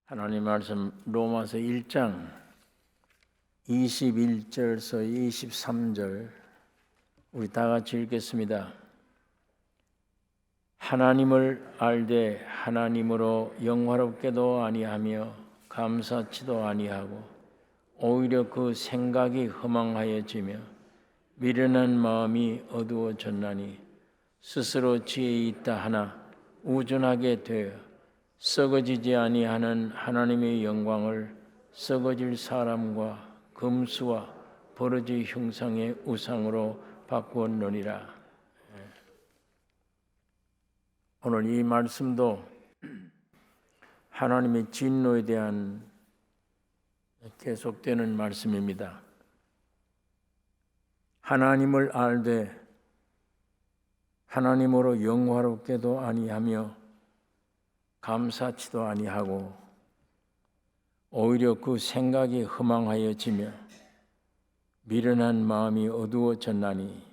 하나님 말씀 로마서 1장 21절에서 23절 우리 다 같이 읽겠습니다. 하나님을 알되 하나님으로 영화롭게도 아니하며 감사치도 아니하고 오히려 그 생각이 허망하여지며 미련한 마음이 어두워졌나니 스스로 지혜 있다 하나 우둔하게 되어 썩어지지 아니하는 하나님의 영광을 썩어질 사람과 금수와 버러지 형상의 우상으로 바꾸었느니라. 오늘 이 말씀도 하나님의 진노에 대한 계속되는 말씀입니다. 하나님을 알되 하나님으로 영화롭게도 아니하며 감사치도 아니하고 오히려 그 생각이 허망하여지며 미련한 마음이 어두워졌나니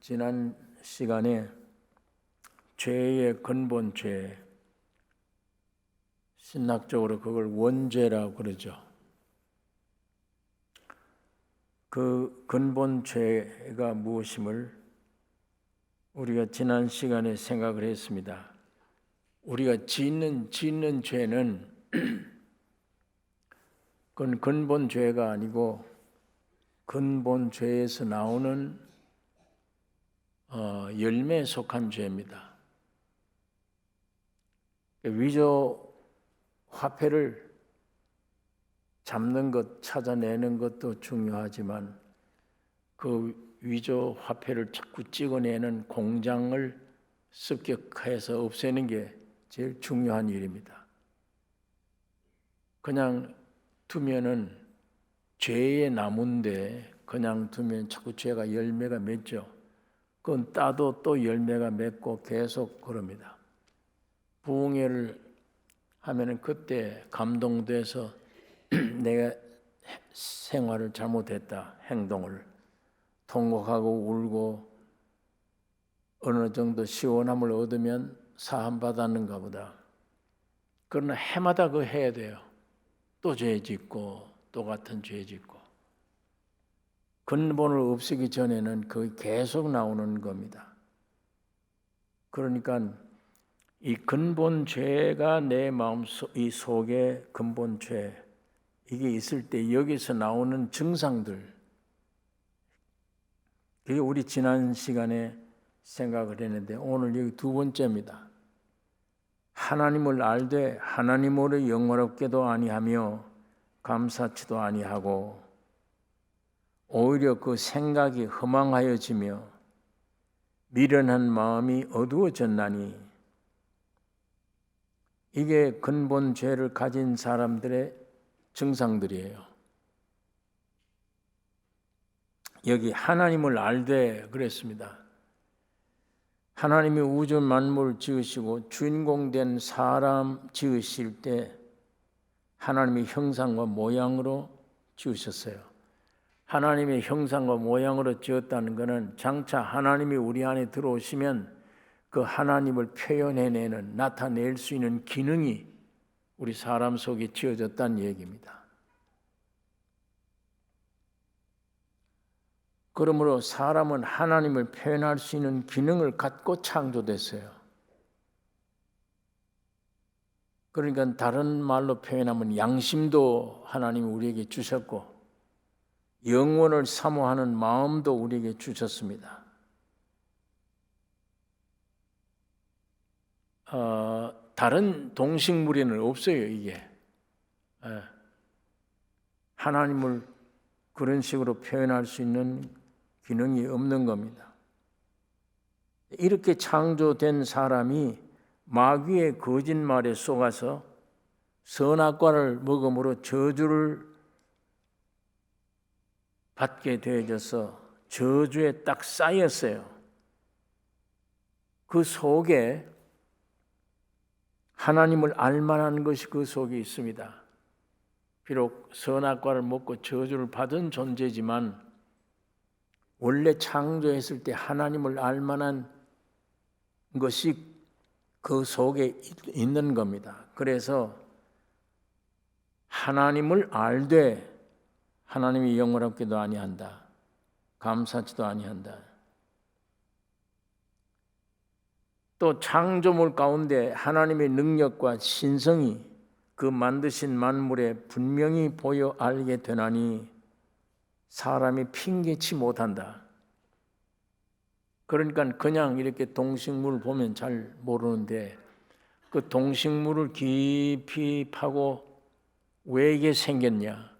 지난 시간에 죄의 근본 죄, 신학적으로 그걸 원죄라고 그러죠. 그 근본 죄가 무엇임을 우리가 지난 시간에 생각을 했습니다. 우리가 짓는 죄는 그건 근본 죄가 아니고 근본 죄에서 나오는 열매에 속한 죄입니다. 위조 화폐를 잡는 것, 찾아내는 것도 중요하지만 그 위조 화폐를 자꾸 찍어내는 공장을 습격해서 없애는 게 제일 중요한 일입니다. 그냥 두면은 죄의 나무인데 그냥 두면 자꾸 죄가 열매가 맺죠. 그건 따도 또 열매가 맺고 계속 그럽니다. 부흥회를 하면은 그때 감동돼서 내가 생활을 잘못했다, 행동을 통곡하고 울고 어느 정도 시원함을 얻으면 사함 받았는가 보다. 그러나 해마다 그거 해야 돼요. 또 죄 짓고 또 같은 죄 짓고 근본을 없애기 전에는 그게 계속 나오는 겁니다. 그러니까 이 근본 죄가 내 마음 이 속에 근본 죄 이게 있을 때 여기서 나오는 증상들, 이게 우리 지난 시간에 생각을 했는데 오늘 여기 두 번째입니다. 하나님을 알되 하나님으로 영화롭게도 아니하며 감사치도 아니하고 오히려 그 생각이 허망하여지며 미련한 마음이 어두워졌나니 이게 근본 죄를 가진 사람들의 증상들이에요. 여기 하나님을 알되 그랬습니다. 하나님이 우주 만물을 지으시고 주인공 된 사람 지으실 때 하나님의 형상과 모양으로 지으셨어요. 하나님의 형상과 모양으로 지었다는 것은 장차 하나님이 우리 안에 들어오시면 그 하나님을 표현해내는, 나타낼 수 있는 기능이 우리 사람 속에 지어졌다는 얘기입니다. 그러므로 사람은 하나님을 표현할 수 있는 기능을 갖고 창조됐어요. 그러니까 다른 말로 표현하면 양심도 하나님이 우리에게 주셨고 영원을 사모하는 마음도 우리에게 주셨습니다. 다른 동식물에는 없어요, 이게. 하나님을 그런 식으로 표현할 수 있는 기능이 없는 겁니다. 이렇게 창조된 사람이 마귀의 거짓말에 속아서 선악과를 먹음으로 저주를 받게 되어져서 저주에 딱 쌓였어요. 그 속에 하나님을 알만한 것이 그 속에 있습니다. 비록 선악과를 먹고 저주를 받은 존재지만 원래 창조했을 때 하나님을 알 만한 것이 그 속에 있는 겁니다. 그래서 하나님을 알되 하나님이 영원하게도 아니한다. 감사치도 아니한다. 또 창조물 가운데 하나님의 능력과 신성이 그 만드신 만물에 분명히 보여 알게 되나니 사람이 핑계치 못한다. 그러니까 그냥 이렇게 동식물 보면 잘 모르는데 그 동식물을 깊이 파고 왜 이게 생겼냐?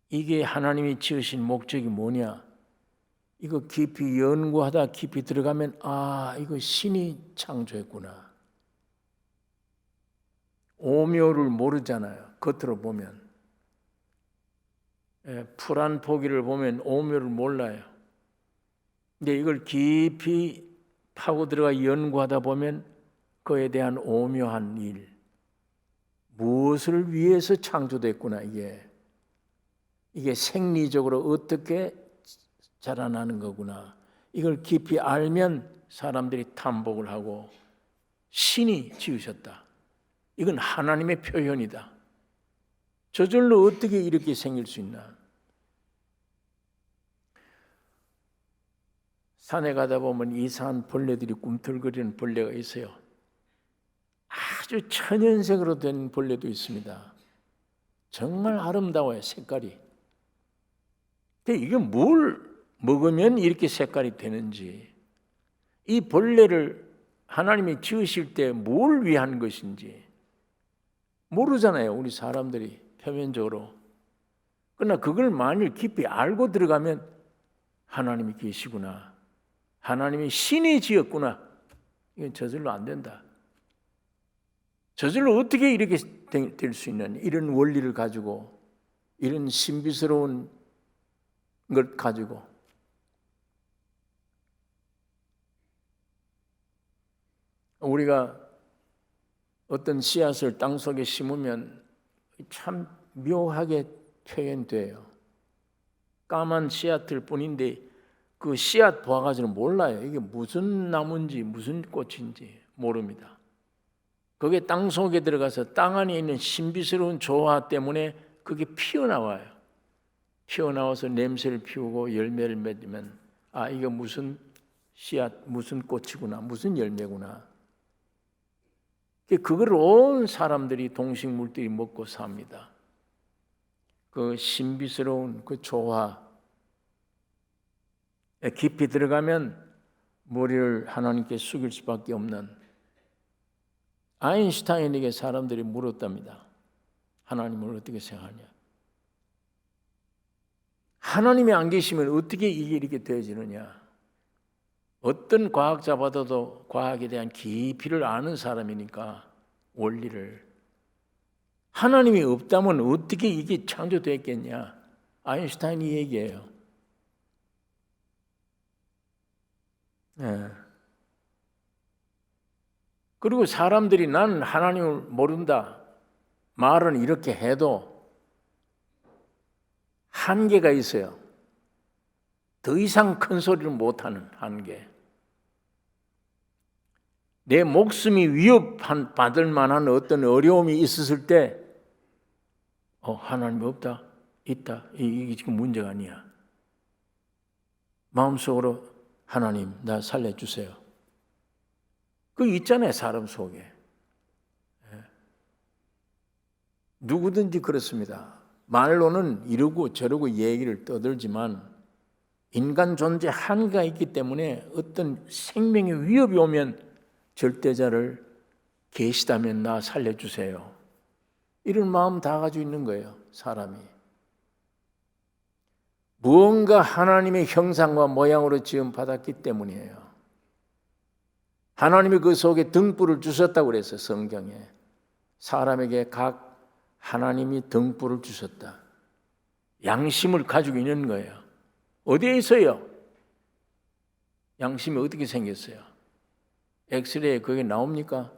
이게 하나님이 지으신 목적이 뭐냐? 이거 깊이 연구하다 깊이 들어가면 이거 신이 창조했구나. 오묘를 모르잖아요. 겉으로 보면. 풀 한 포기를 보면 오묘를 몰라요. 근데 이걸 깊이 파고 들어가 연구하다 보면 그에 대한 오묘한 일, 무엇을 위해서 창조됐구나. 이게 생리적으로 어떻게 자라나는 거구나. 이걸 깊이 알면 사람들이 탐복을 하고 신이 지으셨다. 이건 하나님의 표현이다. 저절로 어떻게 이렇게 생길 수 있나? 산에 가다 보면 이상한 벌레들이 꿈틀거리는 벌레가 있어요. 아주 천연색으로 된 벌레도 있습니다. 정말 아름다워요, 색깔이. 근데 이게 뭘 먹으면 이렇게 색깔이 되는지, 이 벌레를 하나님이 지으실 때 뭘 위한 것인지 모르잖아요, 우리 사람들이 표면적으로. 그러나 그걸 만일 깊이 알고 들어가면 하나님이 계시구나, 하나님이 신이 지었구나, 이건 저절로 안 된다. 저절로 어떻게 이렇게 될 수 있는 이런 원리를 가지고, 이런 신비스러운 걸 가지고. 우리가 어떤 씨앗을 땅속에 심으면 참 묘하게 표현돼요. 까만 씨앗일 뿐인데 그 씨앗 보아가지고는 몰라요. 이게 무슨 나무인지 무슨 꽃인지 모릅니다. 그게 땅속에 들어가서 땅 안에 있는 신비스러운 조화 때문에 그게 피어나와요. 피어나와서 냄새를 피우고 열매를 맺으면 이게 무슨 씨앗, 무슨 꽃이구나, 무슨 열매구나. 그걸 온 사람들이, 동식물들이 먹고 삽니다. 그 신비스러운 그 조화, 깊이 들어가면 머리를 하나님께 숙일 수밖에 없는, 아인슈타인에게 사람들이 물었답니다. 하나님을 어떻게 생각하냐? 하나님이 안 계시면 어떻게 이게 이렇게 되어지느냐? 어떤 과학자보다도 과학에 대한 깊이를 아는 사람이니까, 원리를. 하나님이 없다면 어떻게 이게 창조됐겠냐? 아인슈타인이 얘기해요. 그리고 사람들이 나는 하나님을 모른다 말은 이렇게 해도 한계가 있어요. 더 이상 큰 소리를 못하는 한계. 내 목숨이 위협받을 만한 어떤 어려움이 있었을 때 하나님 없다? 있다. 이게 지금 문제가 아니야. 마음속으로 하나님 나 살려주세요. 그거 있잖아요, 사람 속에. 누구든지 그렇습니다. 말로는 이러고 저러고 얘기를 떠들지만 인간 존재 한계가 있기 때문에 어떤 생명의 위협이 오면 절대자를 계시다면 나 살려주세요. 이런 마음 다 가지고 있는 거예요, 사람이. 무언가 하나님의 형상과 모양으로 지음받았기 때문이에요. 하나님이 그 속에 등불을 주셨다고 그랬어요, 성경에. 사람에게 각 하나님이 등불을 주셨다. 양심을 가지고 있는 거예요. 어디에 있어요? 양심이 어떻게 생겼어요? 엑스레이에 그게 나옵니까?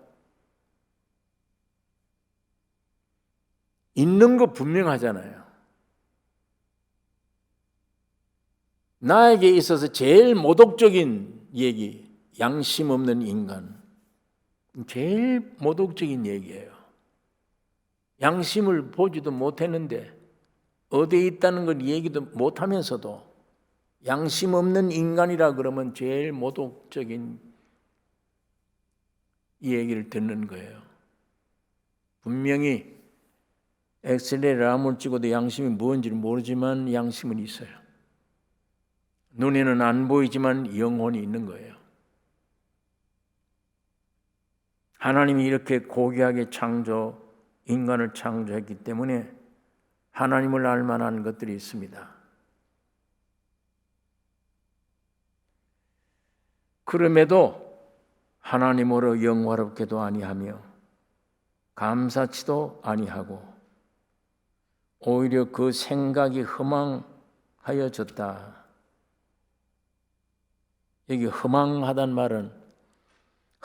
있는 거 분명하잖아요. 나에게 있어서 제일 모독적인 얘기, 양심 없는 인간. 제일 모독적인 얘기예요. 양심을 보지도 못했는데 어디에 있다는 걸 얘기도 못하면서도 양심 없는 인간이라 그러면 제일 모독적인 이 얘기를 듣는 거예요. 분명히 엑스레이를 암을 찍어도 양심이 뭔지를 모르지만 양심은 있어요. 눈에는 안 보이지만 영혼이 있는 거예요. 하나님이 이렇게 고귀하게 인간을 창조했기 때문에 하나님을 알 만한 것들이 있습니다. 그럼에도 하나님으로 영화롭게도 아니하며 감사치도 아니하고 오히려 그 생각이 허망하여졌다. 여기 허망하단 말은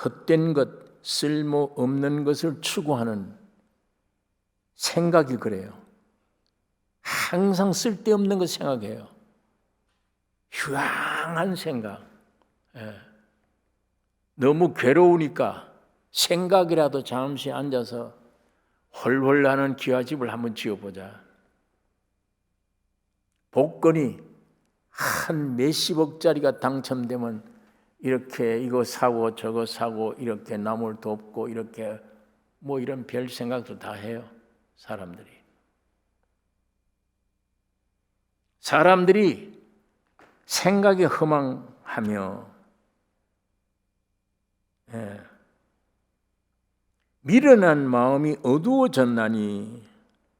헛된 것, 쓸모없는 것을 추구하는 생각이 그래요. 항상 쓸데없는 것 생각해요. 휴양한 생각. 너무 괴로우니까 생각이라도 잠시 앉아서 헐헐 나는 기와집을 한번 지어보자. 복권이 한 몇십억짜리가 당첨되면 이렇게 이거 사고 저거 사고 이렇게 남을 돕고 이렇게 뭐 이런 별 생각도 다 해요. 사람들이 생각이 허망하며 미련한 마음이 어두워졌나니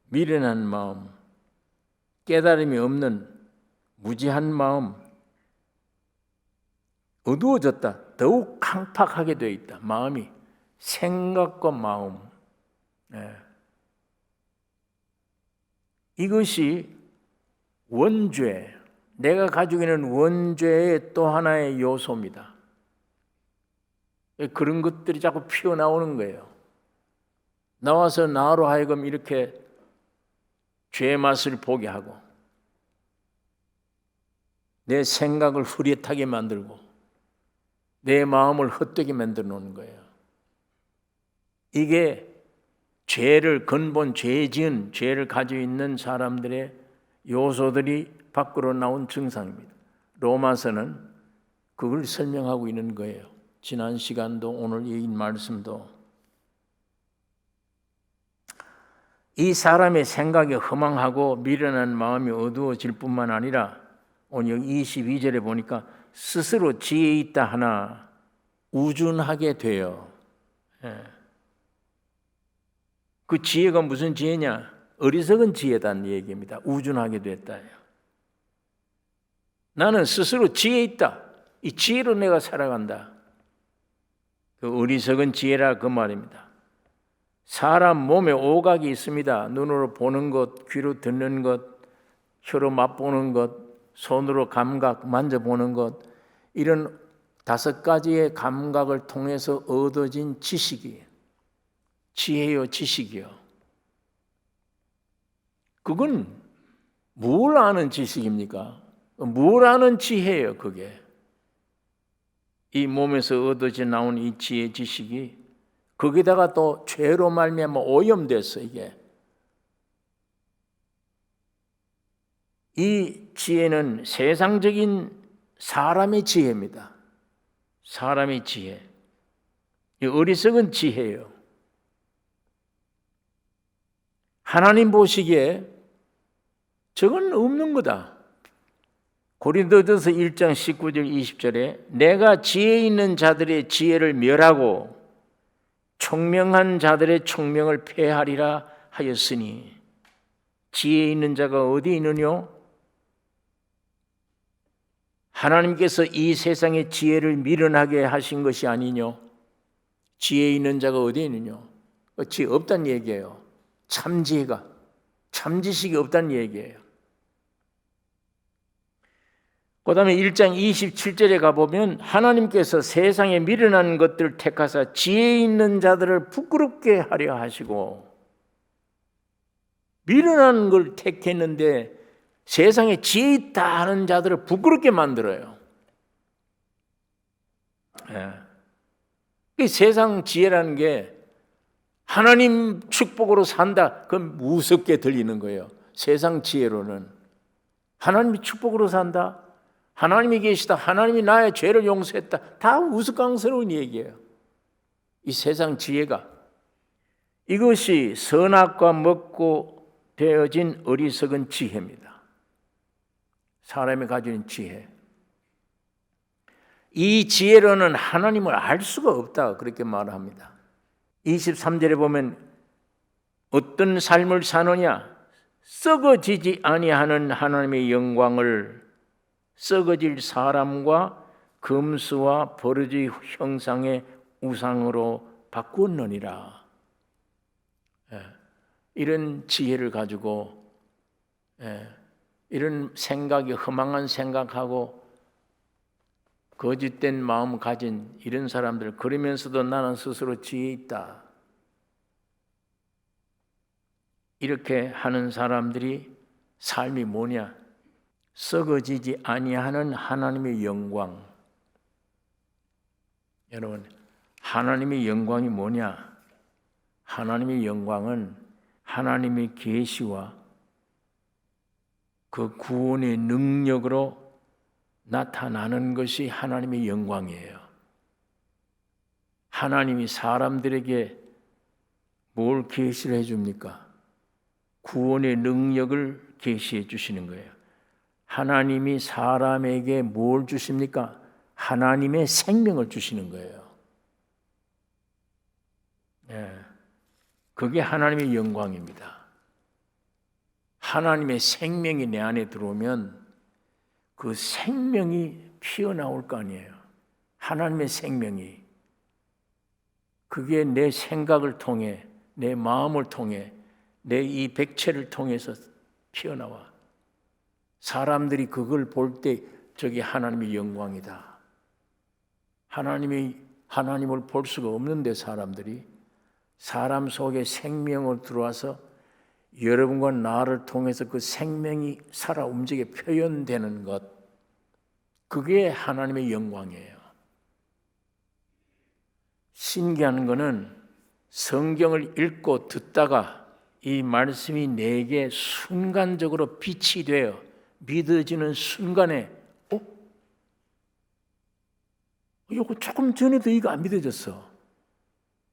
미련한 마음, 깨달음이 없는 무지한 마음, 어두워졌다. 더욱 강팍하게 되어 있다. 마음이 생각과 마음. 이것이 원죄, 내가 가지고 있는 원죄의 또 하나의 요소입니다. 그런 것들이 자꾸 피어나오는 거예요. 나와서 나로 하여금 이렇게 죄의 맛을 보게 하고 내 생각을 흐릿하게 만들고 내 마음을 헛되게 만들어 놓는 거예요. 이게 근본 죄 지은 죄를 가지고 있는 사람들의 요소들이 밖으로 나온 증상입니다. 로마서는 그걸 설명하고 있는 거예요. 지난 시간도 오늘 이 말씀도 이 사람의 생각이 허망하고 미련한 마음이 어두워질 뿐만 아니라 오늘 22절에 보니까 스스로 지혜 있다 하나 우준하게 돼요. 그 지혜가 무슨 지혜냐? 어리석은 지혜다는 얘기입니다. 우준하게 됐다요. 나는 스스로 지혜 있다. 이 지혜로 내가 살아간다. 그 어리석은 지혜라 그 말입니다. 사람 몸에 오각이 있습니다. 눈으로 보는 것, 귀로 듣는 것, 혀로 맛보는 것, 손으로 감각, 만져보는 것, 이런 5가지의 감각을 통해서 얻어진 지식이 지혜요, 지식이요. 그건 뭘 아는 지식입니까? 뭘 아는 지혜예요, 그게. 이 몸에서 얻어져 나온 이 지혜, 지식이 거기다가 또 죄로 말미암아 오염됐어, 이게. 이 지혜는 세상적인 사람의 지혜입니다. 사람의 지혜. 이 어리석은 지혜예요. 하나님 보시기에 저건 없는 거다. 고린도전서 1장 19절 20절에 내가 지혜 있는 자들의 지혜를 멸하고 총명한 자들의 총명을 폐하리라 하였으니 지혜 있는 자가 어디 있느뇨? 하나님께서 이 세상의 지혜를 미련하게 하신 것이 아니뇨? 지혜 있는 자가 어디 있느뇨? 지혜 없다는 얘기예요. 참지혜가, 참지식이 없다는 얘기예요. 그 다음에 1장 27절에 가보면 하나님께서 세상에 미련한 것들을 택하사 지혜 있는 자들을 부끄럽게 하려 하시고, 미련한 걸 택했는데 세상에 지혜 있다 하는 자들을 부끄럽게 만들어요. 이 세상 지혜라는 게 하나님 축복으로 산다, 그건 무섭게 들리는 거예요. 세상 지혜로는 하나님이 축복으로 산다, 하나님이 계시다, 하나님이 나의 죄를 용서했다, 다 우스꽝스러운 얘기예요. 이 세상 지혜가, 이것이 선악과 먹고 되어진 어리석은 지혜입니다. 사람이 가진 지혜. 이 지혜로는 하나님을 알 수가 없다, 그렇게 말합니다. 23절에 보면 어떤 삶을 사느냐, 썩어지지 아니하는 하나님의 영광을 썩어질 사람과 금수와 버러지 형상의 우상으로 바꾸었느니라. 이런 지혜를 가지고 이런 생각이 허망한 생각하고 거짓된 마음 가진 이런 사람들, 그러면서도 나는 스스로 지혜 있다, 이렇게 하는 사람들이 삶이 뭐냐? 썩어지지 아니하는 하나님의 영광. 여러분, 하나님의 영광이 뭐냐? 하나님의 영광은 하나님의 계시와 그 구원의 능력으로 나타나는 것이 하나님의 영광이에요. 하나님이 사람들에게 뭘 계시를 해줍니까? 구원의 능력을 계시해 주시는 거예요. 하나님이 사람에게 뭘 주십니까? 하나님의 생명을 주시는 거예요. 그게 하나님의 영광입니다. 하나님의 생명이 내 안에 들어오면 그 생명이 피어나올 거 아니에요. 하나님의 생명이. 그게 내 생각을 통해, 내 마음을 통해, 내 이 백체를 통해서 피어나와. 사람들이 그걸 볼 때 저게 하나님의 영광이다. 하나님을 볼 수가 없는데 사람들이 사람 속에 생명을 들어와서 여러분과 나를 통해서 그 생명이 살아 움직여 표현되는 것, 그게 하나님의 영광이에요. 신기한 거는 성경을 읽고 듣다가 이 말씀이 내게 순간적으로 빛이 되어 믿어지는 순간에 이거 조금 전에도 이거 안 믿어졌어.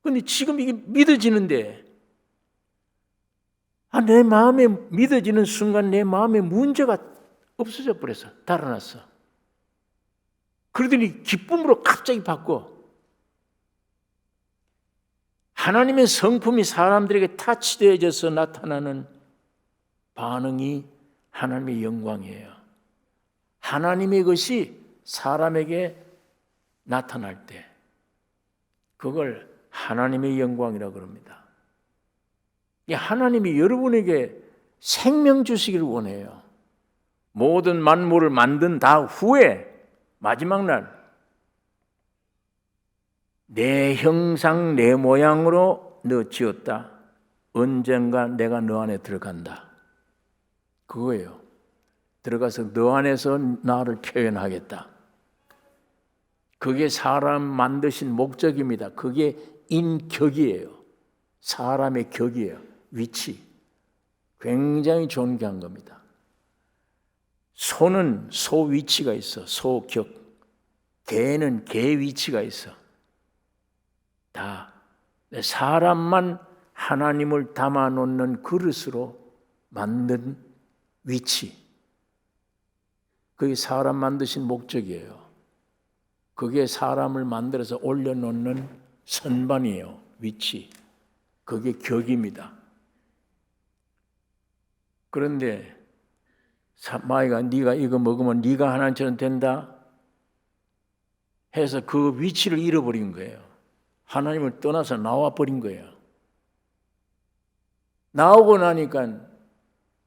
근데 지금 이게 믿어지는데, 내 마음에 믿어지는 순간 내 마음에 문제가 없어져 버렸어. 달아났어. 그러더니 기쁨으로 갑자기 바꿔. 하나님의 성품이 사람들에게 타치되어져서 나타나는 반응이 하나님의 영광이에요. 하나님의 것이 사람에게 나타날 때 그걸 하나님의 영광이라고 그럽니다. 하나님이 여러분에게 생명 주시기를 원해요. 모든 만물을 만든 다 후에 마지막 날 내 형상 내 모양으로 너 지었다. 언젠가 내가 너 안에 들어간다. 그거예요. 들어가서 너 안에서 나를 표현하겠다. 그게 사람 만드신 목적입니다. 그게 인격이에요. 사람의 격이에요. 위치. 굉장히 존귀한 겁니다. 소는 소 위치가 있어. 소 격. 개는 개 위치가 있어. 다 사람만 하나님을 담아놓는 그릇으로 만든 위치. 그게 사람 만드신 목적이에요. 그게 사람을 만들어서 올려놓는 선반이에요. 위치. 그게 격입니다. 그런데 마이가 네가 이거 먹으면 네가 하나님처럼 된다 해서 그 위치를 잃어버린 거예요. 하나님을 떠나서 나와버린 거예요. 나오고 나니까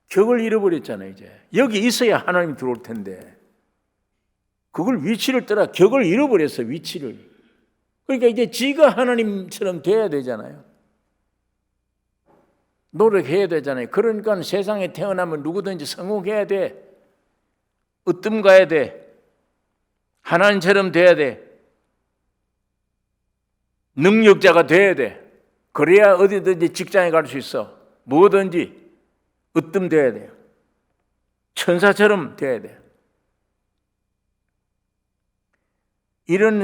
격을 잃어버렸잖아요. 이제 여기 있어야 하나님이 들어올 텐데 그걸 위치를 떠나 격을 잃어버렸어. 위치를. 그러니까 이제 지가 하나님처럼 돼야 되잖아요. 노력해야 되잖아요. 그러니까 세상에 태어나면 누구든지 성공해야 돼. 으뜸 가야 돼. 하나님처럼 돼야 돼. 능력자가 돼야 돼. 그래야 어디든지 직장에 갈 수 있어. 뭐든지 으뜸 돼야 돼요. 천사처럼 돼야 돼. 이런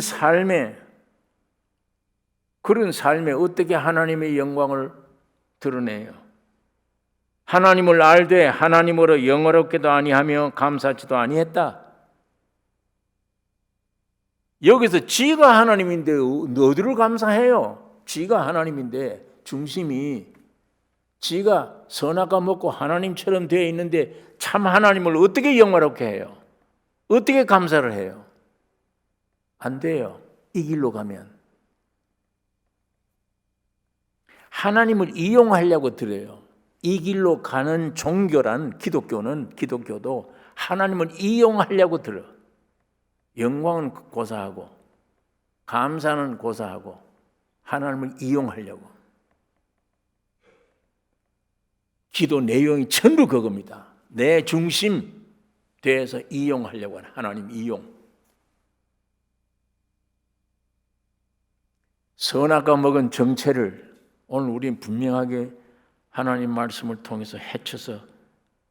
그런 삶에 어떻게 하나님의 영광을 드러내요? 하나님을 알되 하나님으로 영어롭게도 아니하며 감사치도 아니했다. 여기서 지가 하나님인데 어디를 감사해요? 지가 하나님인데 중심이 지가 선악과 먹고 하나님처럼 되어 있는데 참 하나님을 어떻게 영화롭게 해요? 어떻게 감사를 해요? 안 돼요. 이 길로 가면 하나님을 이용하려고 들어요. 이 길로 가는 종교란 기독교도 하나님을 이용하려고 들어. 영광은 고사하고 감사는 고사하고 하나님을 이용하려고. 기도 내용이 전부 그겁니다. 내 중심 돼서 이용하려고 하는 하나님 이용. 선악과 먹은 정체를 오늘 우리는 분명하게 하나님 말씀을 통해서 헤쳐서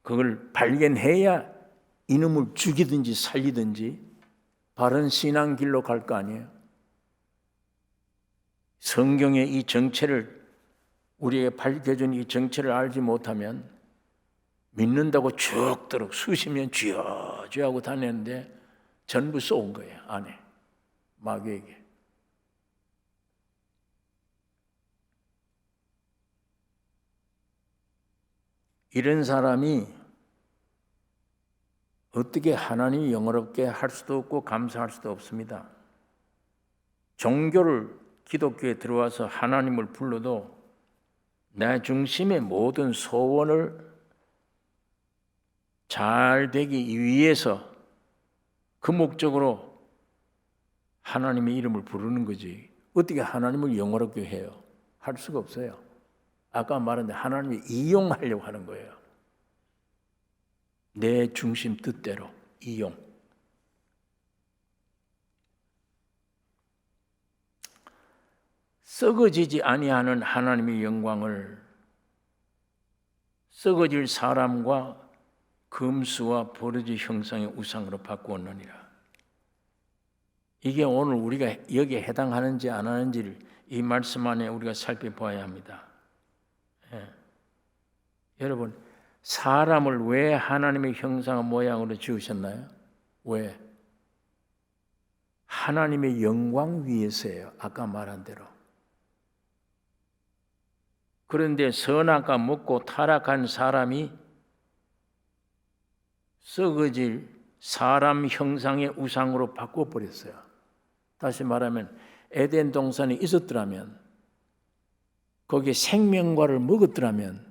그걸 발견해야 이놈을 죽이든지 살리든지 바른 신앙 길로 갈 거 아니에요. 성경의 이 정체를 우리에게 밝혀준 이 정체를 알지 못하면 믿는다고 죽도록 수십 년 쥐어 하고 다녔는데 전부 쏘은 거예요. 안에 마귀에게. 이런 사람이 어떻게 하나님이 영어롭게 할 수도 없고 감사할 수도 없습니다. 종교를 기독교에 들어와서 하나님을 불러도 내 중심의 모든 소원을 잘 되기 위해서 그 목적으로 하나님의 이름을 부르는 거지. 어떻게 하나님을 영어롭게 해요? 할 수가 없어요. 아까 말한 하나님이 이용하려고 하는 거예요. 내 중심 뜻대로 이용. 썩어지지 아니하는 하나님의 영광을 썩어질 사람과 금수와 버러지 형상의 우상으로 바꾸었느니라. 이게 오늘 우리가 여기에 해당하는지 안 하는지를 이 말씀 안에 우리가 살펴봐야 합니다. 여러분, 사람을 왜 하나님의 형상과 모양으로 지으셨나요? 왜? 하나님의 영광 위해서예요. 아까 말한 대로. 그런데 선악과 먹고 타락한 사람이 썩어질 사람 형상의 우상으로 바꿔버렸어요. 다시 말하면 에덴 동산에 있었더라면, 거기에 생명과를 먹었더라면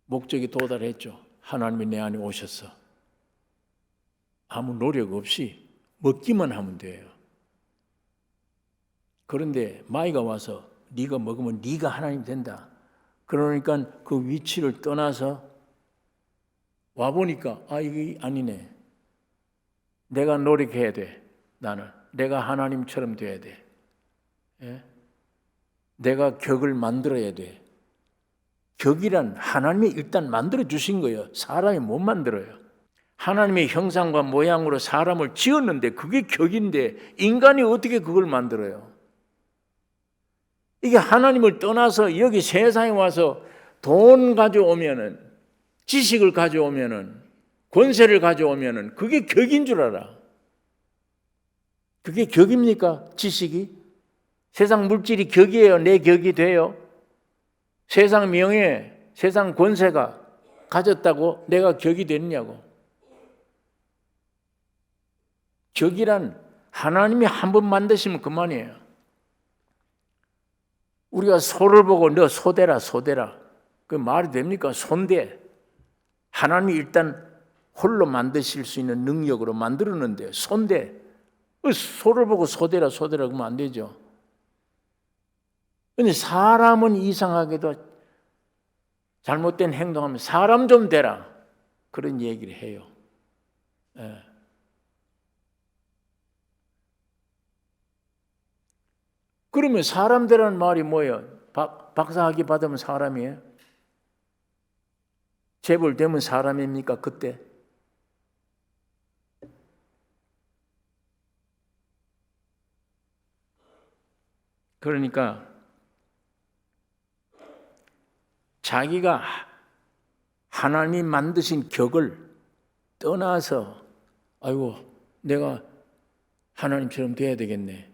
목적이 도달했죠. 하나님이 내 안에 오셔서 아무 노력 없이 먹기만 하면 돼요. 그런데 마귀가 와서 네가 먹으면 네가 하나님 된다. 그러니까 그 위치를 떠나서 와보니까 이게 아니네. 내가 노력해야 돼. 나는 내가 하나님처럼 돼야 돼. 내가 격을 만들어야 돼. 격이란 하나님이 일단 만들어 주신 거예요. 사람이 못 만들어요. 하나님의 형상과 모양으로 사람을 지었는데 그게 격인데 인간이 어떻게 그걸 만들어요? 이게 하나님을 떠나서 여기 세상에 와서 돈 가져오면은, 지식을 가져오면은, 권세를 가져오면은 그게 격인 줄 알아. 그게 격입니까? 지식이? 세상 물질이 격이에요? 내 격이 돼요? 세상 명예, 세상 권세가 가졌다고 내가 격이 됐냐고. 격이란 하나님이 한 번 만드시면 그만이에요. 우리가 소를 보고 너 소대라. 그 말이 됩니까? 손대. 하나님이 일단 홀로 만드실 수 있는 능력으로 만들었는데 손대. 소를 보고 소대라 그러면 안 되죠. 근데 사람은 이상하게도 잘못된 행동하면 사람 좀 되라. 그런 얘기를 해요. 예. 그러면 사람 되라는 말이 뭐예요? 박사학위 받으면 사람이에요? 재벌 되면 사람입니까? 그때? 그러니까 자기가 하나님 만드신 격을 떠나서 아이고 내가 하나님처럼 돼야 되겠네.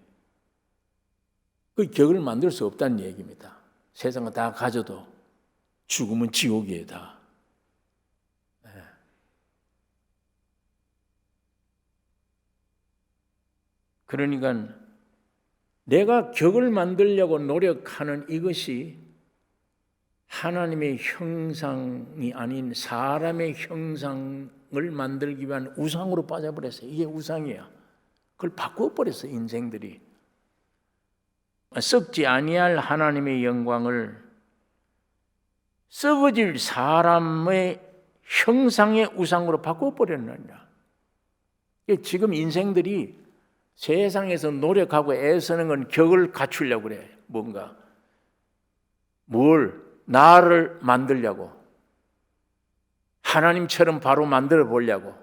그 격을 만들 수 없다는 얘기입니다. 세상을 다 가져도 죽으면 지옥이에요 다. 그러니까 내가 격을 만들려고 노력하는 이것이 하나님의 형상이 아닌 사람의 형상을 만들기 위한 우상으로 빠져버렸어요. 이게 우상이야. 그걸 바꿔버렸어요. 인생들이. 썩지 아니할 하나님의 영광을 썩어질 사람의 형상의 우상으로 바꿔버렸느냐. 지금 인생들이 세상에서 노력하고 애쓰는 건 격을 갖추려고 그래. 뭔가 뭘 나를 만들려고 하나님처럼 바로 만들어 보려고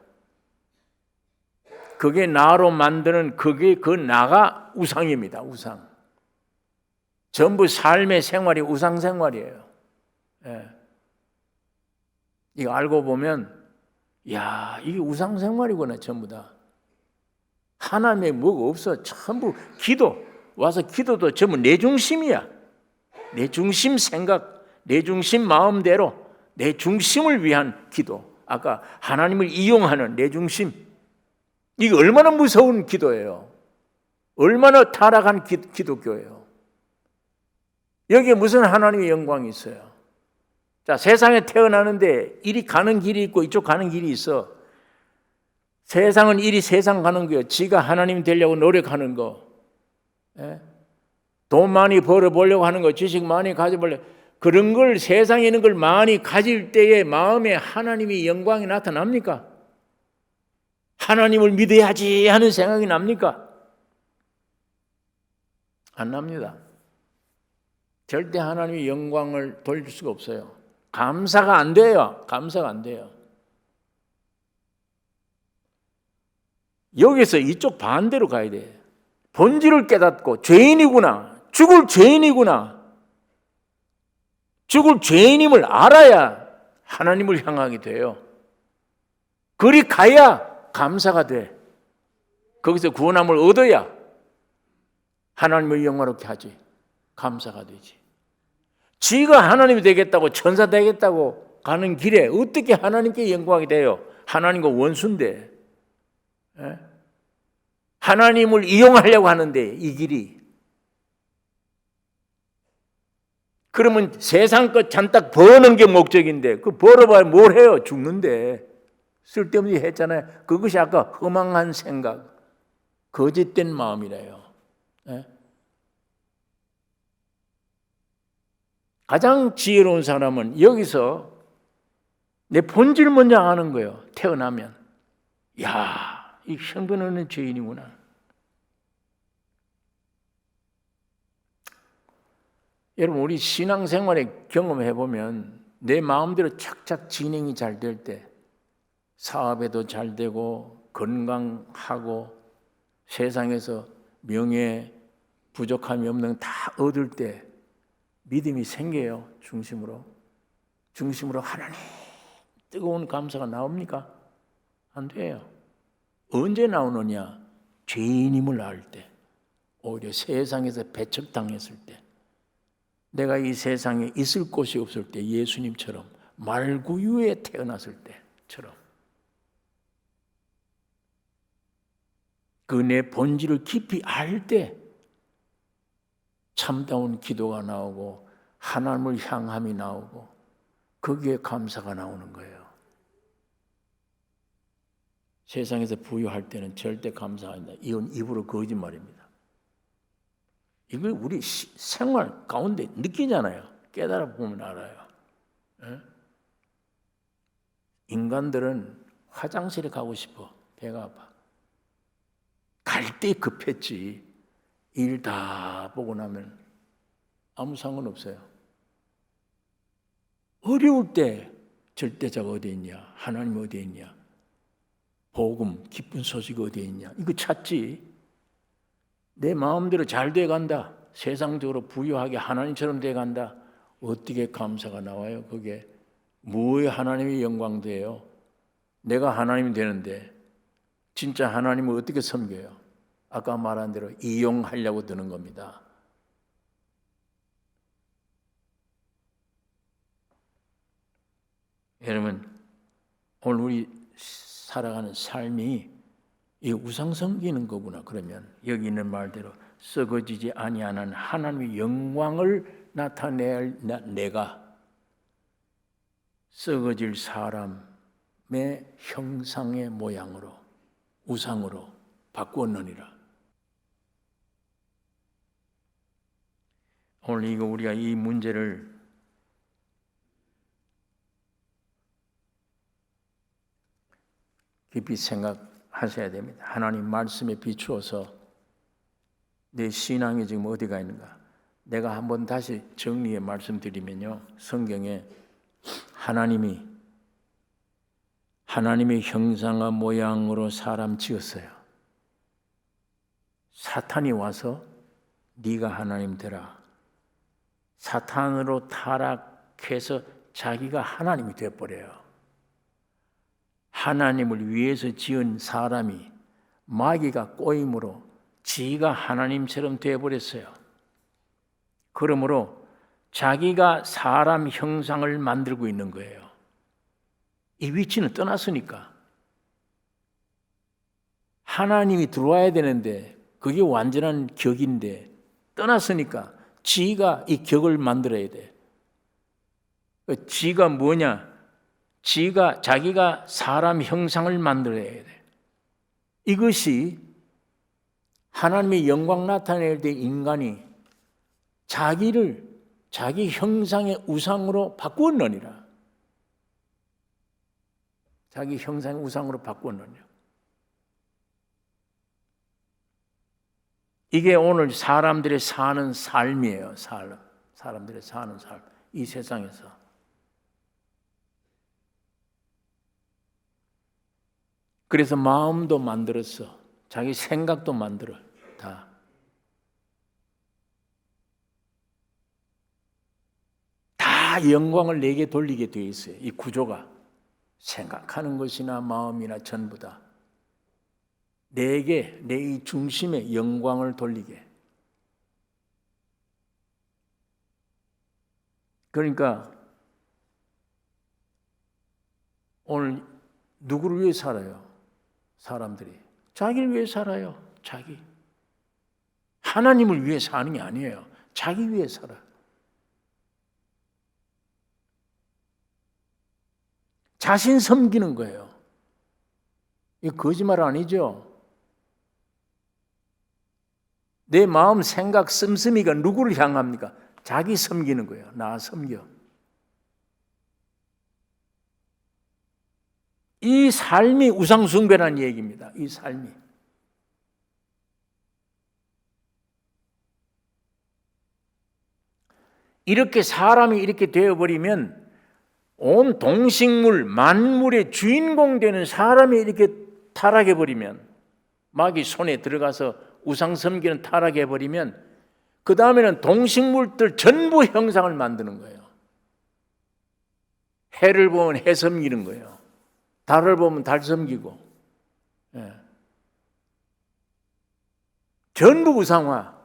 그게 나로 만드는 그게 그 나가 우상입니다. 우상. 전부 삶의 생활이 우상 생활이에요. 예. 이거 알고 보면 야 이게 우상 생활이구나 전부 다. 하나님의 뭐가 없어. 전부 기도 와서 기도도 전부 내 중심이야. 내 중심 생각, 내 중심 마음대로 내 중심을 위한 기도. 아까 하나님을 이용하는 내 중심. 이게 얼마나 무서운 기도예요. 얼마나 타락한 기독교예요. 여기에 무슨 하나님의 영광이 있어요. 자, 세상에 태어나는데 이리 가는 길이 있고 이쪽 가는 길이 있어. 세상은 이리 세상 가는 거예요. 지가 하나님 되려고 노력하는 거. 예? 돈 많이 벌어보려고 하는 거, 지식 많이 가져보려고. 그런 걸 세상에 있는 걸 많이 가질 때에 마음에 하나님의 영광이 나타납니까? 하나님을 믿어야지 하는 생각이 납니까? 안 납니다. 절대 하나님의 영광을 돌릴 수가 없어요. 감사가 안 돼요. 감사가 안 돼요. 여기서 이쪽 반대로 가야 돼. 본질을 깨닫고 죄인이구나. 죽을 죄인이구나. 죽을 죄인임을 알아야 하나님을 향하게 돼요. 그리 가야 감사가 돼. 거기서 구원함을 얻어야 하나님을 영화롭게 하지. 감사가 되지. 지가 하나님이 되겠다고 천사 되겠다고 가는 길에 어떻게 하나님께 영광이 돼요? 하나님과 원수인데. 예? 하나님을 이용하려고 하는데 이 길이. 그러면 세상 것 잔뜩 버는 게 목적인데 그 벌어봐야 뭘 해요? 죽는데. 쓸데없이 했잖아요. 그것이 아까 허망한 생각, 거짓된 마음이래요. 예? 가장 지혜로운 사람은 여기서 내 본질 먼저 아는 거예요. 태어나면. 야, 이 형편없는 죄인이구나. 여러분 우리 신앙생활에 경험해 보면 내 마음대로 착착 진행이 잘 될 때 사업에도 잘 되고 건강하고 세상에서 명예 부족함이 없는 다 얻을 때 믿음이 생겨요. 중심으로 하나님 뜨거운 감사가 나옵니까? 안 돼요. 언제 나오느냐? 죄인임을 알 때, 오히려 세상에서 배척당했을 때, 내가 이 세상에 있을 곳이 없을 때, 예수님처럼 말구유에 태어났을 때처럼 그 내 본질을 깊이 알 때 참다운 기도가 나오고 하나님을 향함이 나오고 거기에 감사가 나오는 거예요. 세상에서 부유할 때는 절대 감사 안 한다. 이건 입으로 거짓말입니다. 이걸 우리 생활 가운데 느끼잖아요. 깨달아 보면 알아요. 인간들은 화장실에 가고 싶어. 배가 아파. 갈 때 급했지. 일 다 보고 나면 아무 상관없어요. 어려울 때 절대자가 어디에 있냐? 하나님 어디에 있냐? 복음, 기쁜 소식 어디에 있냐? 이거 찾지. 내 마음대로 잘 돼간다. 세상적으로 부유하게 하나님처럼 돼간다. 어떻게 감사가 나와요? 그게 뭐에 하나님의 영광돼요? 내가 하나님이 되는데 진짜 하나님을 어떻게 섬겨요? 아까 말한 대로 이용하려고 드는 겁니다. 여러분, 오늘 우리 살아가는 삶이 이 우상 섬기는 거구나. 그러면 여기 있는 말대로 썩어지지 아니하는 하나님의 영광을 나타낼 내가 썩어질 사람의 형상의 모양으로 우상으로 바꾸었느니라. 오늘 이거 우리가 이 문제를 깊이 생각하셔야 됩니다. 하나님 말씀에 비추어서 내 신앙이 지금 어디가 있는가? 내가 한번 다시 정리해 말씀드리면요. 성경에 하나님의 형상과 모양으로 사람 지었어요. 사탄이 와서 네가 하나님 되라. 사탄으로 타락해서 자기가 하나님이 되어버려요. 하나님을 위해서 지은 사람이 마귀가 꼬임으로 지가 하나님처럼 되어버렸어요. 그러므로 자기가 사람 형상을 만들고 있는 거예요. 이 위치는 떠났으니까. 하나님이 들어와야 되는데 그게 완전한 격인데 떠났으니까 지가 이 격을 만들어야 돼. 지가 뭐냐? 자기가 사람 형상을 만들어야 돼. 이것이 하나님의 영광 나타낼 때 인간이 자기를 자기 형상의 우상으로 바꾸었느니라. 자기 형상의 우상으로 바꾸었느니라. 이게 오늘 사람들의 사는 삶이에요. 사람들의 사는 삶. 이 세상에서. 그래서 마음도 만들었어. 자기 생각도 만들어. 다 영광을 내게 돌리게 되어 있어요. 이 구조가. 생각하는 것이나 마음이나 전부 다. 내게, 내 이 중심에 영광을 돌리게. 그러니까 오늘 누구를 위해 살아요? 사람들이. 자기를 위해 살아요. 자기. 하나님을 위해 사는 게 아니에요. 자기 위해 살아. 자신 섬기는 거예요. 이거 거짓말 아니죠? 내 마음, 생각, 씀씀이가 누구를 향합니까? 자기 섬기는 거예요. 나 섬겨. 이 삶이 우상숭배라는 얘기입니다. 이 삶이. 이렇게 사람이 이렇게 되어버리면 온 동식물, 만물의 주인공 되는 사람이 이렇게 타락해버리면, 마귀 손에 들어가서 우상 섬기는 타락해버리면 그 다음에는 동식물들 전부 형상을 만드는 거예요. 해를 보면 해 섬기는 거예요. 달을 보면 달 섬기고. 전부 우상화.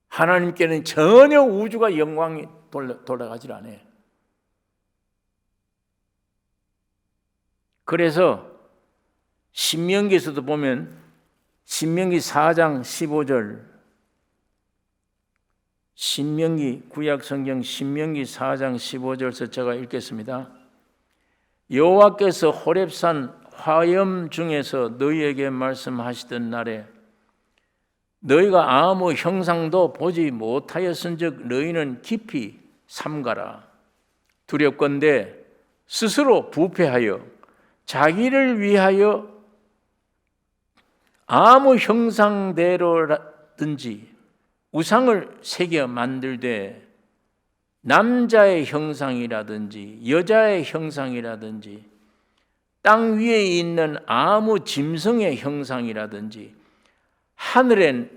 하나님께는 전혀 우주가 영광이 돌아가질 않아요. 그래서 신명기에서도 보면 신명기 4장 15절, 신명기 구약성경 신명기 4장 15절에서 제가 읽겠습니다. 여호와께서 호렙산 화염 중에서 너희에게 말씀하시던 날에 너희가 아무 형상도 보지 못하였은즉 너희는 깊이 삼가라. 두렵건대 스스로 부패하여 자기를 위하여 아무 형상대로라든지 우상을 새겨 만들되 남자의 형상이라든지 여자의 형상이라든지 땅 위에 있는 아무 짐승의 형상이라든지 하늘에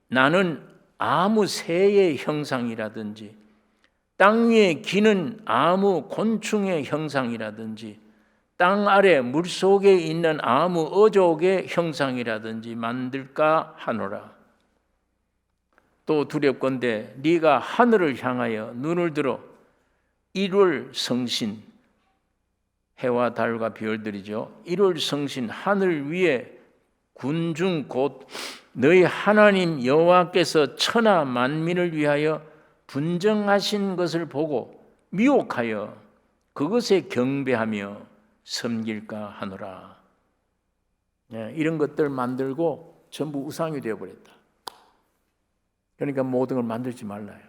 나는 아무 새의 형상이라든지 땅 위에 기는 아무 곤충의 형상이라든지 땅 아래 물속에 있는 아무 어족의 형상이라든지 만들까 하노라. 또 두렵건대 네가 하늘을 향하여 눈을 들어 일월 성신, 해와 달과 별들이죠. 일월 성신 하늘 위에 군중 곧 너희 하나님 여호와께서 천하 만민을 위하여 분정하신 것을 보고 미혹하여 그것에 경배하며 섬길까 하노라. 이런 것들 만들고 전부 우상이 되어버렸다. 그러니까 모든 걸 만들지 말라요.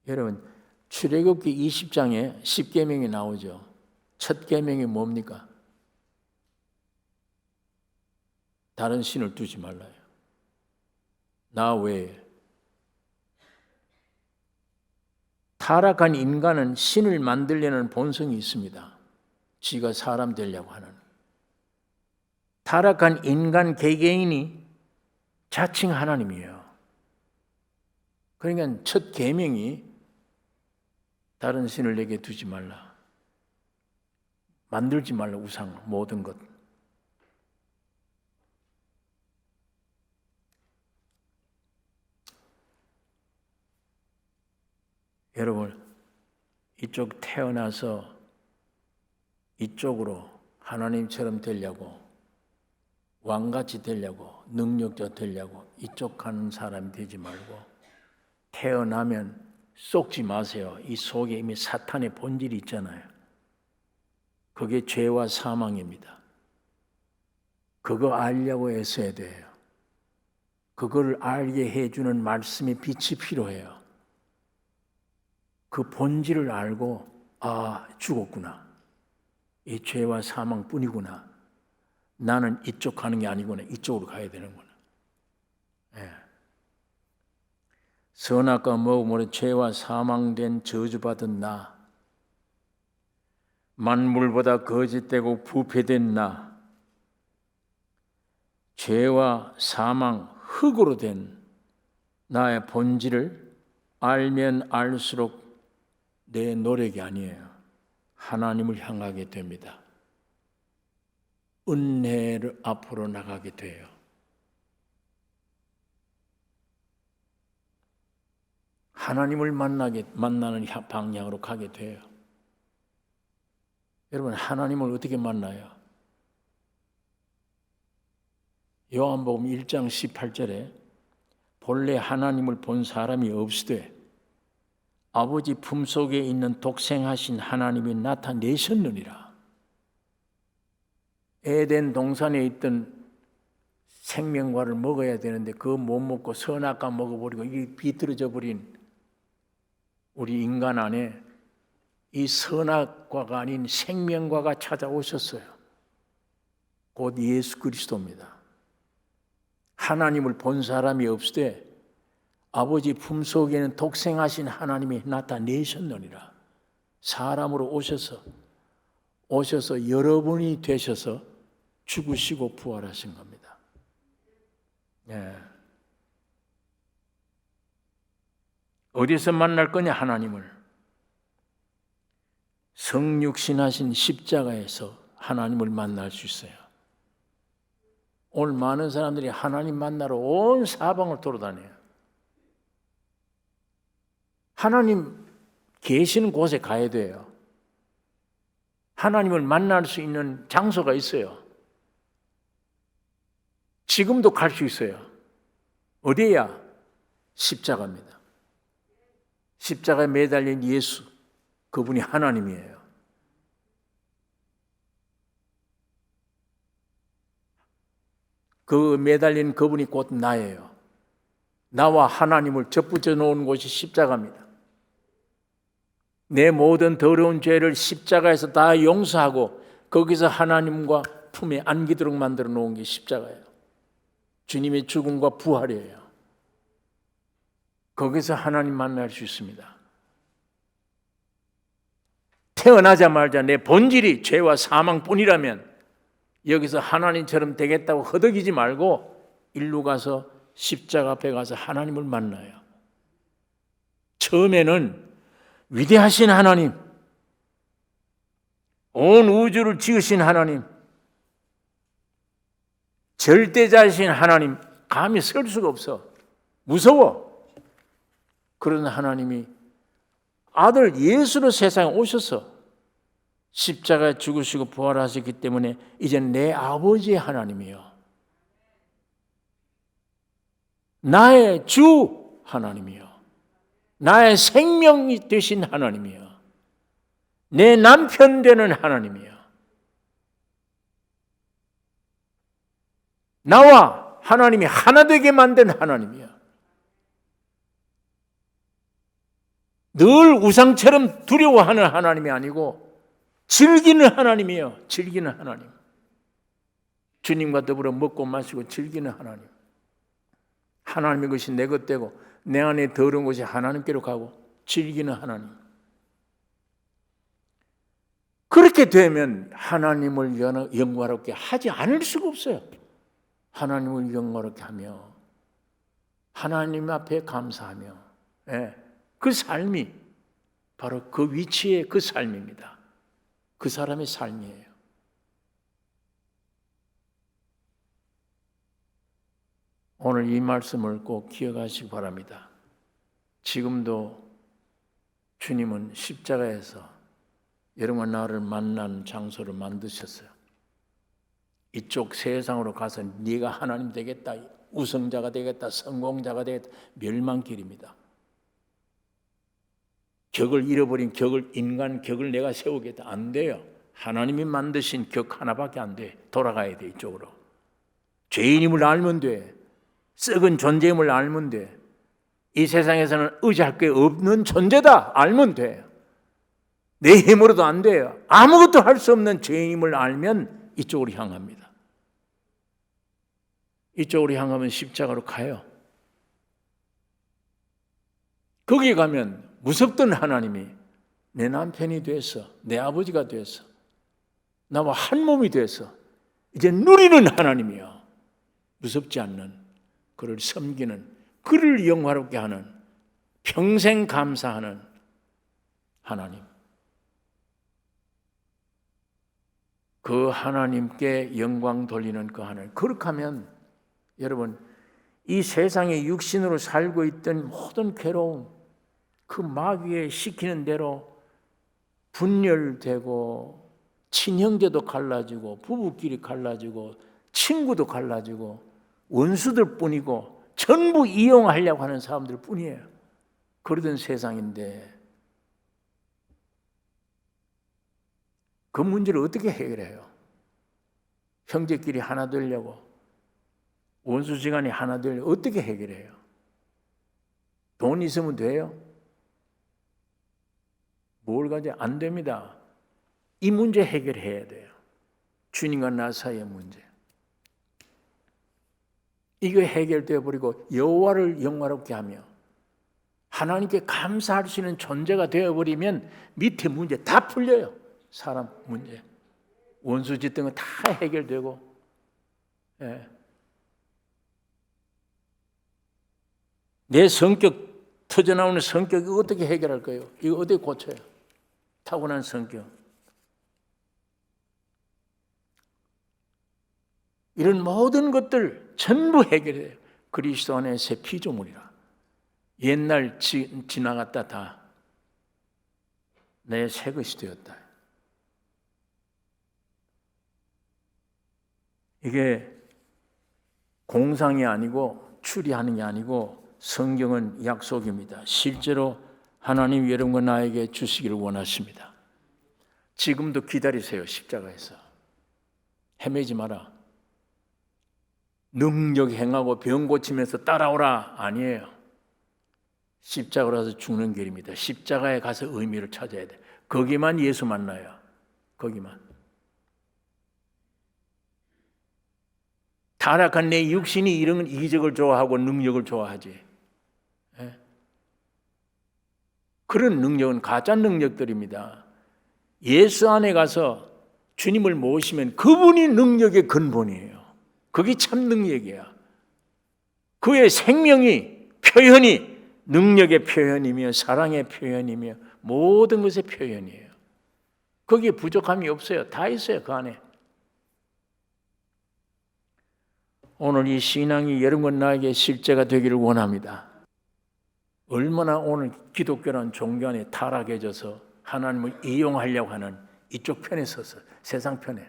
여러분, 출애굽기 20장에 10계명이 나오죠. 첫 계명이 뭡니까? 다른 신을 두지 말라요. 나 외에. 타락한 인간은 신을 만들려는 본성이 있습니다. 지가 사람 되려고 하는. 타락한 인간 개개인이 자칭 하나님이에요. 그러니까 첫 계명이 다른 신을 내게 두지 말라. 만들지 말라, 우상, 모든 것. 여러분, 이쪽 태어나서 이쪽으로 하나님처럼 되려고, 왕같이 되려고, 능력자 되려고 이쪽 가는 사람이 되지 말고 태어나면 속지 마세요. 이 속에 이미 사탄의 본질이 있잖아요. 그게 죄와 사망입니다. 그거 알려고 애써야 돼요. 그걸 알게 해주는 말씀의 빛이 필요해요. 그 본질을 알고 죽었구나. 이 죄와 사망뿐이구나. 나는 이쪽 가는 게 아니구나. 이쪽으로 가야 되는구나. 선악과 먹음으로 죄와 사망된 저주받은 나, 만물보다 거짓되고 부패된 나, 죄와 사망, 흙으로 된 나의 본질을 알면 알수록 내 노력이 아니에요. 하나님을 향하게 됩니다. 은혜를 앞으로 나가게 돼요. 하나님을 만나는 방향으로 가게 돼요. 여러분, 하나님을 어떻게 만나요? 요한복음 1장 18절에 본래 하나님을 본 사람이 없으되 아버지 품속에 있는 독생하신 하나님이 나타내셨느니라. 에덴 동산에 있던 생명과를 먹어야 되는데 그거 못 먹고 선악과 먹어버리고 이게 비틀어져 버린 우리 인간 안에 이 선악과가 아닌 생명과가 찾아오셨어요. 곧 예수 그리스도입니다. 하나님을 본 사람이 없으되 아버지 품속에는 독생하신 하나님이 나타내셨느니라. 사람으로 오셔서 여러분이 되셔서 죽으시고 부활하신 겁니다. 어디서 만날 거냐? 하나님을. 성육신하신 십자가에서 하나님을 만날 수 있어요. 오늘 많은 사람들이 하나님 만나러 온 사방을 돌아다녀요. 하나님 계시는 곳에 가야 돼요. 하나님을 만날 수 있는 장소가 있어요. 지금도 갈 수 있어요. 어디야? 십자가입니다. 십자가에 매달린 예수, 그분이 하나님이에요. 그 매달린 그분이 곧 나예요. 나와 하나님을 접붙여 놓은 곳이 십자가입니다. 내 모든 더러운 죄를 십자가에서 다 용서하고 거기서 하나님과 품에 안기도록 만들어 놓은 게 십자가예요. 주님의 죽음과 부활이에요. 거기서 하나님 만날 수 있습니다. 태어나자마자 내 본질이 죄와 사망뿐이라면 여기서 하나님처럼 되겠다고 허덕이지 말고 일로 가서 십자가 앞에 가서 하나님을 만나요. 처음에는 위대하신 하나님, 온 우주를 지으신 하나님, 절대자이신 하나님, 감히 설 수가 없어. 무서워. 그런 하나님이 아들 예수로 세상에 오셔서 십자가에 죽으시고 부활하셨기 때문에 이제 내 아버지의 하나님이요, 나의 주 하나님이요, 나의 생명이 되신 하나님이요, 내 남편 되는 하나님이요, 나와 하나님이 하나 되게 만든 하나님이요, 늘 우상처럼 두려워하는 하나님이 아니고 즐기는 하나님이요, 즐기는 하나님. 주님과 더불어 먹고 마시고 즐기는 하나님. 하나님의 것이 내 것 되고 내 안에 더러운 것이 하나님께로 가고 즐기는 하나님. 그렇게 되면 하나님을 영광롭게 하지 않을 수가 없어요. 하나님을 영광롭게 하며 하나님 앞에 감사하며, 그 삶이 바로 그 위치의 그 삶입니다. 그 사람의 삶이에요. 오늘 이 말씀을 꼭 기억하시기 바랍니다. 지금도 주님은 십자가에서 여러분과 나를 만난 장소를 만드셨어요. 이쪽 세상으로 가서 네가 하나님 되겠다, 우승자가 되겠다, 성공자가 되겠다, 멸망길입니다. 격을 잃어버린 인간 격을 내가 세우겠다, 안 돼요. 하나님이 만드신 격 하나밖에 안 돼. 돌아가야 돼, 이쪽으로. 죄인임을 알면 돼. 썩은 존재임을 알면 돼. 이 세상에서는 의지할 게 없는 존재다 알면 돼. 내 힘으로도 안 돼요. 아무것도 할 수 없는 죄인임을 알면 이쪽으로 향합니다. 이쪽으로 향하면 십자가로 가요. 거기 가면 무섭던 하나님이 내 남편이 돼서, 내 아버지가 돼서, 나와 한 몸이 돼서 이제 누리는 하나님이요, 무섭지 않는, 그를 섬기는, 그를 영화롭게 하는, 평생 감사하는 하나님. 그 하나님께 영광 돌리는 그 하나님. 그렇게 하면 여러분, 이 세상에 육신으로 살고 있던 모든 괴로움, 그 마귀에 시키는 대로 분열되고 친형제도 갈라지고 부부끼리 갈라지고 친구도 갈라지고 원수들 뿐이고 전부 이용하려고 하는 사람들 뿐이에요. 그러던 세상인데 그 문제를 어떻게 해결해요? 형제끼리 하나 되려고, 원수지간이 하나 되려고 어떻게 해결해요? 돈 있으면 돼요? 뭘 가져? 안 됩니다. 이 문제 해결해야 돼요. 주님과 나 사이의 문제. 이거 해결되어 버리고 여호와를 영화롭게 하며 하나님께 감사할 수 있는 존재가 되어 버리면 밑에 문제 다 풀려요. 사람 문제, 원수 짓던 거 다 해결되고, 내 성격, 터져나오는 성격 이거 어떻게 해결할 거예요? 이거 어떻게 고쳐요? 타고난 성격. 이런 모든 것들 전부 해결해요. 그리스도 안에 새 피조물이라. 옛날 지나갔다 다 내 새 것이 되었다. 이게 공상이 아니고 추리하는 게 아니고 성경은 약속입니다. 실제로 하나님 여러분과 나에게 주시기를 원하십니다. 지금도 기다리세요. 십자가에서 헤매지 마라. 능력 행하고 병 고치면서 따라오라 아니에요. 십자가로 가서 죽는 길입니다. 십자가에 가서 의미를 찾아야 돼. 거기만 예수 만나요. 거기만. 타락한 내 육신이 이런 이적을 좋아하고 능력을 좋아하지. 예? 그런 능력은 가짜 능력들입니다. 예수 안에 가서 주님을 모시면 그분이 능력의 근본이에요. 그게 참 능력이야. 그의 생명이, 표현이 능력의 표현이며 사랑의 표현이며 모든 것의 표현이에요. 거기에 부족함이 없어요. 다 있어요, 그 안에. 오늘 이 신앙이 여러분 나에게 실제가 되기를 원합니다. 얼마나 오늘 기독교라는 종교 안에 타락해져서 하나님을 이용하려고 하는 이쪽 편에 서서 세상 편에.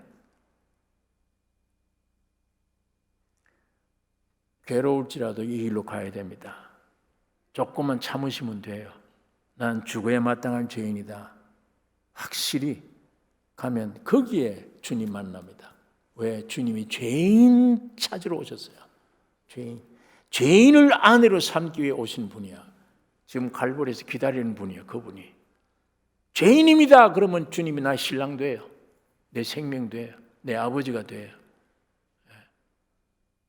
괴로울지라도 이 길로 가야 됩니다. 조금만 참으시면 돼요. 난 죽어야 마땅한 죄인이다. 확실히 가면 거기에 주님 만납니다. 왜? 주님이 죄인 찾으러 오셨어요. 죄인을 아내로 삼기 위해 오신 분이야. 지금 갈보리에서 기다리는 분이야. 그분이. 죄인입니다. 그러면 주님이 나 신랑 돼요. 내 생명 돼요. 내 아버지가 돼요.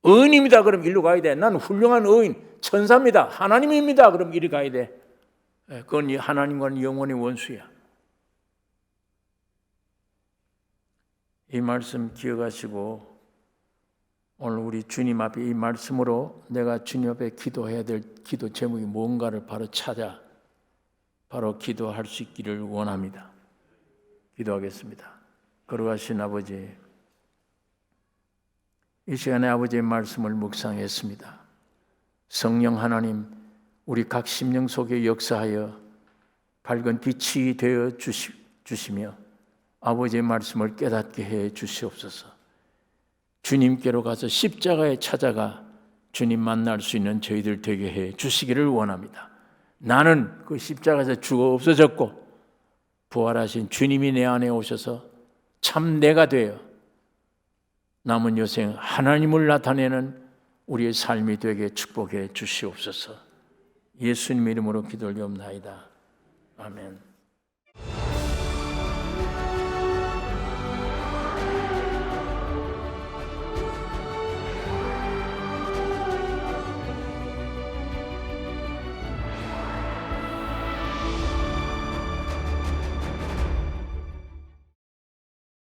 의인입니다. 그럼 일로 가야 돼. 난 훌륭한 의인, 천사입니다. 하나님입니다. 그럼 이리 가야 돼. 그건 하나님과는 영원히 원수야. 이 말씀 기억하시고 오늘 우리 주님 앞에 이 말씀으로 내가 주님 앞에 기도해야 될 기도 제목이 뭔가를 바로 찾아 바로 기도할 수 있기를 원합니다. 기도하겠습니다. 거룩하신 아버지, 이 시간에 아버지의 말씀을 묵상했습니다. 성령 하나님, 우리 각 심령 속에 역사하여 밝은 빛이 되어 주시며 아버지의 말씀을 깨닫게 해 주시옵소서. 주님께로 가서 십자가에 찾아가 주님 만날 수 있는 저희들 되게 해 주시기를 원합니다. 나는 그 십자가에서 죽어 없어졌고 부활하신 주님이 내 안에 오셔서 참 내가 되어 남은 여생 하나님을 나타내는 우리의 삶이 되게 축복해 주시옵소서. 예수님 이름으로 기도를 드리옵나이다. 아멘.